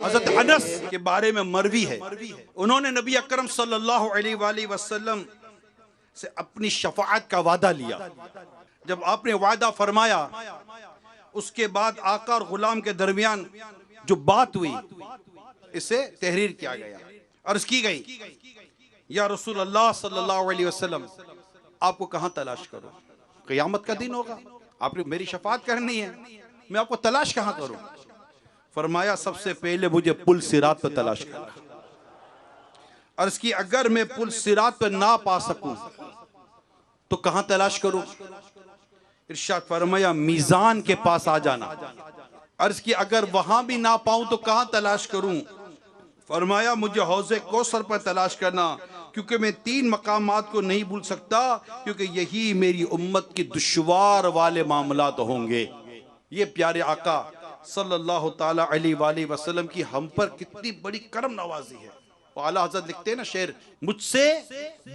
حضرت انس کے بارے میں مروی ہے، انہوں نے نبی اکرم صلی اللہ علیہ وآلہ وسلم سے اپنی شفاعت کا وعدہ لیا۔ جب آپ نے وعدہ فرمایا، اس کے بعد آقا اور غلام کے درمیان جو بات ہوئی اسے تحریر کیا گیا، عرض کی گئی یا رسول اللہ صلی اللہ علیہ وسلم آپ کو کہاں تلاش کروں؟ قیامت کا دن ہوگا، آپ نے میری شفاعت کرنی ہے، میں آپ کو تلاش کہاں کروں؟ فرمایا سب سے پہلے مجھے پل صراط پہ تلاش کرنا۔ عرض کی اگر میں پل صراط پہ نہ پا سکوں تو کہاں تلاش کروں؟ ارشاد فرمایا میزان کے پاس آ جانا۔ عرض کی اگر وہاں بھی نہ پاؤں تو کہاں تلاش کروں؟ فرمایا مجھے حوض کوثر پر تلاش کرنا، کیونکہ میں 3 مقامات کو نہیں بھول سکتا، کیونکہ یہی میری امت کی دشوار والے معاملات ہوں گے۔ یہ پیارے آقا صلی اللہ تعالی علیہ وآلہ وسلم کی ہم پر کتنی بڑی کرم نوازی ہے۔ اعلیٰ حضرت لکھتے ہیں نا شعر، مجھ سے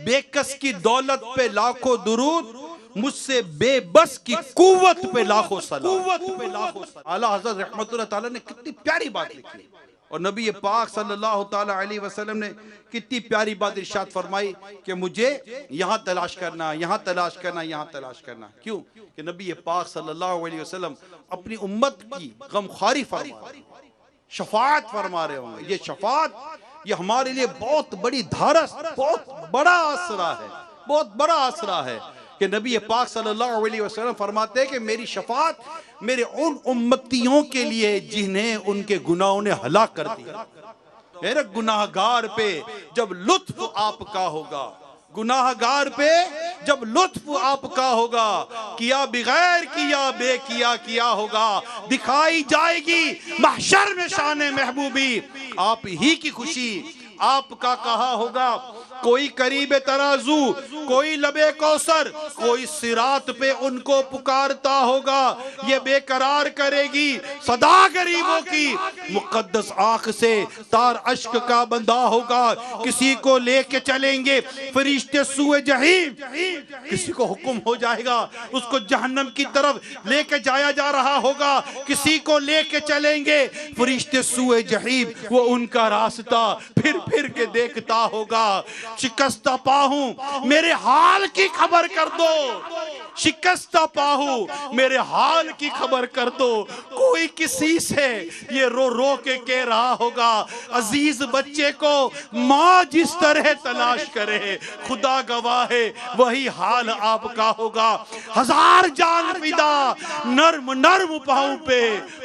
بے کس کی دولت پہ لاکھوں درود، مجھ سے بے بس کی قوت پہ لاکھوں سلام۔ اعلیٰ حضرت رحمت اللہ تعالیٰ نے کتنی پیاری بات لکھی، اور نبی پاک صلی اللہ تعالی علیہ وسلم نے کتنی پیاری بات ارشاد فرمائی کہ مجھے یہاں تلاش کرنا، یہاں تلاش کرنا، یہاں تلاش کرنا۔ کیوں کہ نبی پاک صلی اللہ علیہ وسلم اپنی امت کی غمخواری فرما رہے ہیں، شفاعت فرما رہے ہوں گے۔ یہ شفاعت یہ ہمارے لیے بہت بڑی دھارس، بہت بڑا آسرا ہے، بہت بڑا آسرا ہے کہ نبی پاک صلی اللہ علیہ وسلم فرماتے ہیں کہ میری شفاعت میرے ان امتیوں کے لیے جنہیں ان کے گناہوں نے ہلاک کر دیا۔ میرے گناہگار پہ جب لطف آپ کا ہوگا، گناہگار پہ جب لطف آپ کا ہوگا، کیا بغیر کیا بے کیا ہوگا، دکھائی جائے گی محشر میں شان محبوبی، آپ ہی کی خوشی آپ کا کہا ہوگا۔ کوئی قریب ترازو، کوئی لبے کوثر، کوئی صراط پہ ان کو پکارتا ہوگا، یہ بے قرار کرے گی صدا غریبوں کی، مقدس آنکھ سے تار اشک کا بندہ ہوگا، کسی کو لے کے چلیں گے فرشتے سوئے جہیم، کسی کو حکم ہو جائے گا اس کو جہنم کی طرف لے کے جایا جا رہا ہوگا، کسی کو لے کے چلیں گے فرشتے سوئے جہیم، وہ ان کا راستہ پھر کے دیکھتا ہوگا۔ شکستہ پاہوں میرے حال کی خبر کر دو، شکستہ پاہوں میرے حال کی خبر کر دو، کوئی کسی سے یہ رو رو کے کہہ رہا ہوگا، عزیز بچے کو ماں جس طرح تلاش کرے، خدا گواہ ہے وہی حال آپ کا ہوگا۔ ہزار جان فدا نرم نرم پاؤں پہ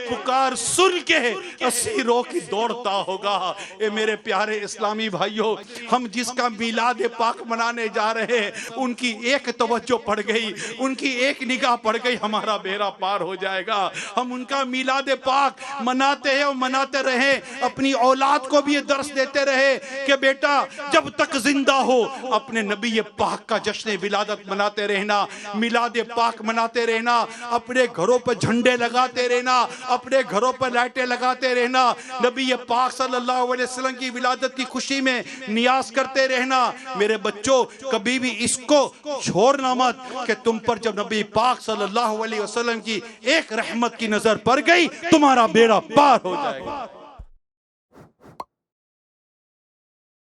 پکار سن کے اسیروں کی دوڑتا ہوگا۔ اے میرے پیارے اسلامی بھائیوں، ہم جس کا میلاد پاک منانے جا رہے ہیں، ان کی ایک توجہ پڑ گئی، ان کی ایک نگاہ پڑ گئی، ہمارا بیڑا پار ہو جائے گا۔ ہم ان کا میلاد پاک مناتے ہیں اور مناتے رہے، اپنی اولاد کو بھی یہ درس دیتے رہے کہ بیٹا جب تک زندہ ہو اپنے نبی پاک کا جشن ولادت مناتے رہنا، میلاد پاک مناتے رہنا، اپنے گھروں پر جھنڈے لگاتے رہنا، اپنے گھروں پر لائٹیں لگاتے رہنا، نبی پاک صلی اللہ علیہ وسلم کی ولادت کی خوشی میں نیاز کرتے رہنا۔ میرے بچوں کبھی بھی اس کو چھوڑنا مت کہ تم پر جب نبی پاک صلی اللہ علیہ وسلم کی ایک رحمت کی نظر پڑ گئی تمہارا بیڑا پار ہو جائے گا۔